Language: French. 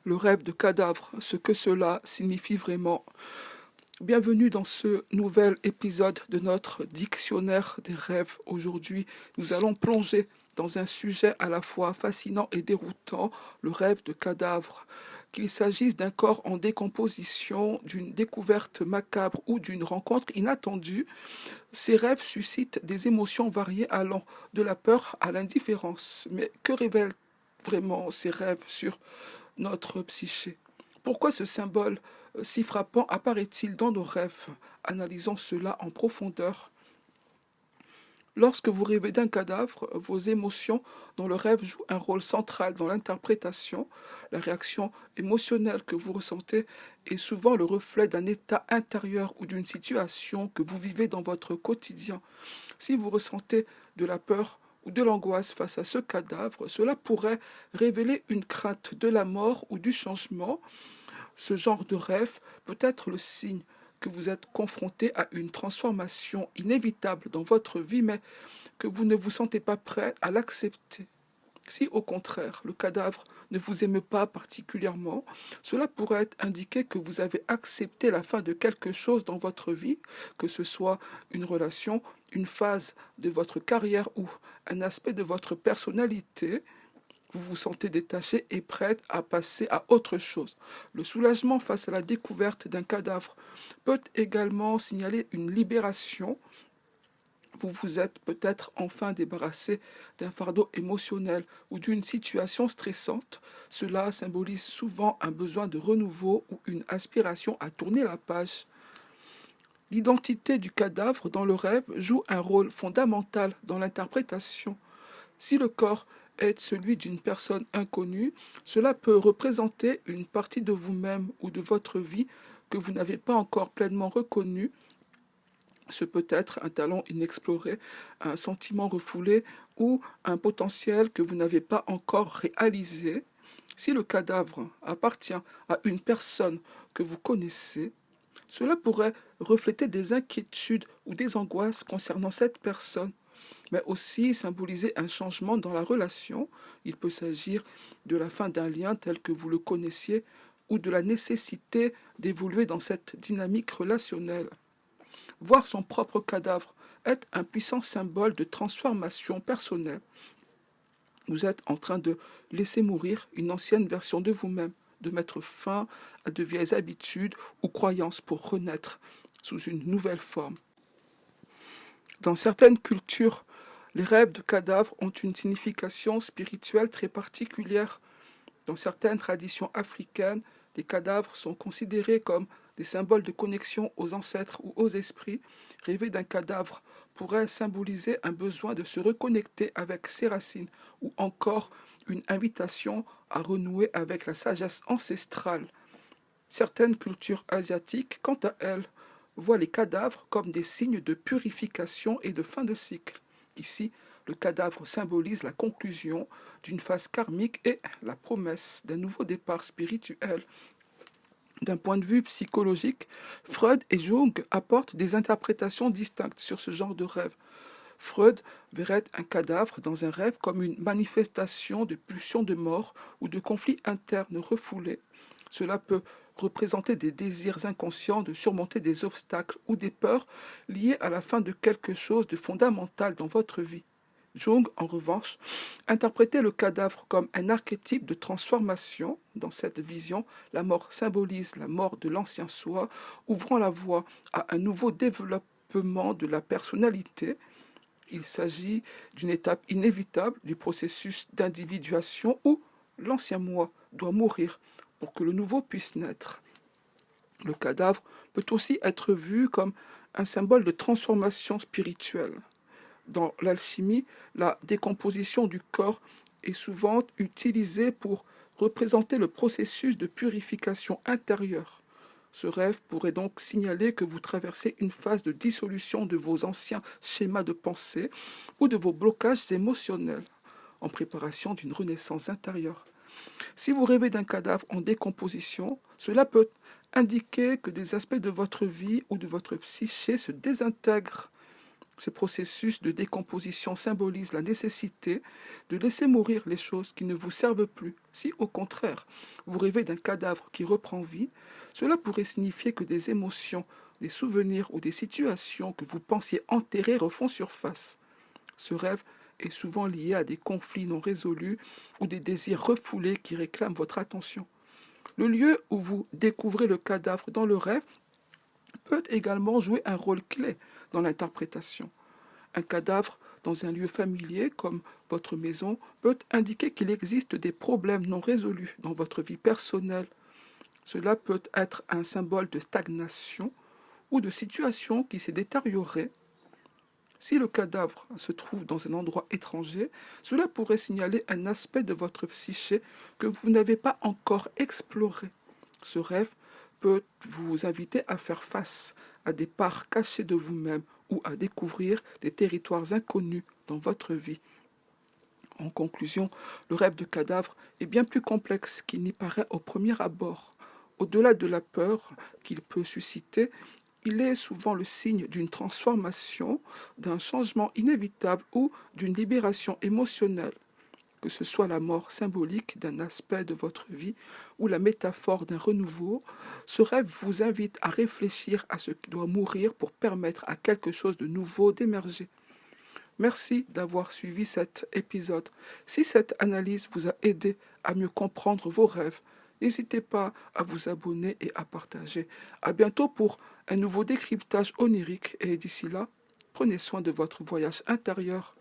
Le rêve de cadavre, ce que cela signifie vraiment. Bienvenue dans ce nouvel épisode de notre dictionnaire des rêves. Aujourd'hui, nous allons plonger dans un sujet à la fois fascinant et déroutant, le rêve de cadavre. Qu'il s'agisse d'un corps en décomposition, d'une découverte macabre ou d'une rencontre inattendue, ces rêves suscitent des émotions variées allant de la peur à l'indifférence. Mais que révèlent vraiment ces rêves sur notre psyché? Pourquoi ce symbole si frappant apparaît-il dans nos rêves? Analysons cela en profondeur. Lorsque vous rêvez d'un cadavre, vos émotions dans le rêve jouent un rôle central dans l'interprétation. La réaction émotionnelle que vous ressentez est souvent le reflet d'un état intérieur ou d'une situation que vous vivez dans votre quotidien. Si vous ressentez de la peur ou de l'angoisse face à ce cadavre, cela pourrait révéler une crainte de la mort ou du changement. Ce genre de rêve peut être le signe que vous êtes confronté à une transformation inévitable dans votre vie, mais que vous ne vous sentez pas prêt à l'accepter. Si au contraire le cadavre ne vous émeut pas particulièrement, cela pourrait indiquer que vous avez accepté la fin de quelque chose dans votre vie, que ce soit une relation, une phase de votre carrière ou un aspect de votre personnalité. Vous vous sentez détaché et prête à passer à autre chose. Le soulagement face à la découverte d'un cadavre peut également signaler une libération. Vous vous êtes peut-être enfin débarrassé d'un fardeau émotionnel ou d'une situation stressante. Cela symbolise souvent un besoin de renouveau ou une aspiration à tourner la page. L'identité du cadavre dans le rêve joue un rôle fondamental dans l'interprétation. Si le corps est celui d'une personne inconnue, cela peut représenter une partie de vous-même ou de votre vie que vous n'avez pas encore pleinement reconnue. Ce peut être un talent inexploré, un sentiment refoulé ou un potentiel que vous n'avez pas encore réalisé. Si le cadavre appartient à une personne que vous connaissez, cela pourrait refléter des inquiétudes ou des angoisses concernant cette personne, mais aussi symboliser un changement dans la relation. Il peut s'agir de la fin d'un lien tel que vous le connaissiez ou de la nécessité d'évoluer dans cette dynamique relationnelle. Voir son propre cadavre est un puissant symbole de transformation personnelle. Vous êtes en train de laisser mourir une ancienne version de vous-même, de mettre fin à de vieilles habitudes ou croyances pour renaître sous une nouvelle forme. Dans certaines cultures, les rêves de cadavres ont une signification spirituelle très particulière. Dans certaines traditions africaines, les cadavres sont considérés comme des symboles de connexion aux ancêtres ou aux esprits. Rêver d'un cadavre pourrait symboliser un besoin de se reconnecter avec ses racines ou encore une invitation à renouer avec la sagesse ancestrale. Certaines cultures asiatiques, quant à elles, voient les cadavres comme des signes de purification et de fin de cycle. Ici, le cadavre symbolise la conclusion d'une phase karmique et la promesse d'un nouveau départ spirituel. D'un point de vue psychologique, Freud et Jung apportent des interprétations distinctes sur ce genre de rêve. Freud verrait un cadavre dans un rêve comme une manifestation de pulsions de mort ou de conflits internes refoulés. Cela peut représenter des désirs inconscients de surmonter des obstacles ou des peurs liées à la fin de quelque chose de fondamental dans votre vie. Jung, en revanche, interprétait le cadavre comme un archétype de transformation. Dans cette vision, la mort symbolise la mort de l'ancien soi, ouvrant la voie à un nouveau développement de la personnalité. Il s'agit d'une étape inévitable du processus d'individuation où l'ancien moi doit mourir pour que le nouveau puisse naître. Le cadavre peut aussi être vu comme un symbole de transformation spirituelle. Dans l'alchimie, la décomposition du corps est souvent utilisée pour représenter le processus de purification intérieure. Ce rêve pourrait donc signaler que vous traversez une phase de dissolution de vos anciens schémas de pensée ou de vos blocages émotionnels, en préparation d'une renaissance intérieure. Si vous rêvez d'un cadavre en décomposition, cela peut indiquer que des aspects de votre vie ou de votre psyché se désintègrent. Ce processus de décomposition symbolise la nécessité de laisser mourir les choses qui ne vous servent plus. Si, au contraire, vous rêvez d'un cadavre qui reprend vie, cela pourrait signifier que des émotions, des souvenirs ou des situations que vous pensiez enterrer refont surface. Ce rêve est souvent lié à des conflits non résolus ou des désirs refoulés qui réclament votre attention. Le lieu où vous découvrez le cadavre dans le rêve peut également jouer un rôle clé dans l'interprétation. Un cadavre dans un lieu familier comme votre maison peut indiquer qu'il existe des problèmes non résolus dans votre vie personnelle. Cela peut être un symbole de stagnation ou de situation qui s'est détériorée. Si le cadavre se trouve dans un endroit étranger, cela pourrait signaler un aspect de votre psyché que vous n'avez pas encore exploré. Ce rêve peut vous inviter à faire face à des parts cachées de vous-même ou à découvrir des territoires inconnus dans votre vie. En conclusion, le rêve de cadavre est bien plus complexe qu'il n'y paraît au premier abord. Au-delà de la peur qu'il peut susciter, il est souvent le signe d'une transformation, d'un changement inévitable ou d'une libération émotionnelle, que ce soit la mort symbolique d'un aspect de votre vie ou la métaphore d'un renouveau. Ce rêve vous invite à réfléchir à ce qui doit mourir pour permettre à quelque chose de nouveau d'émerger. Merci d'avoir suivi cet épisode. Si cette analyse vous a aidé à mieux comprendre vos rêves, n'hésitez pas à vous abonner et à partager. À bientôt pour un nouveau décryptage onirique et d'ici là, prenez soin de votre voyage intérieur.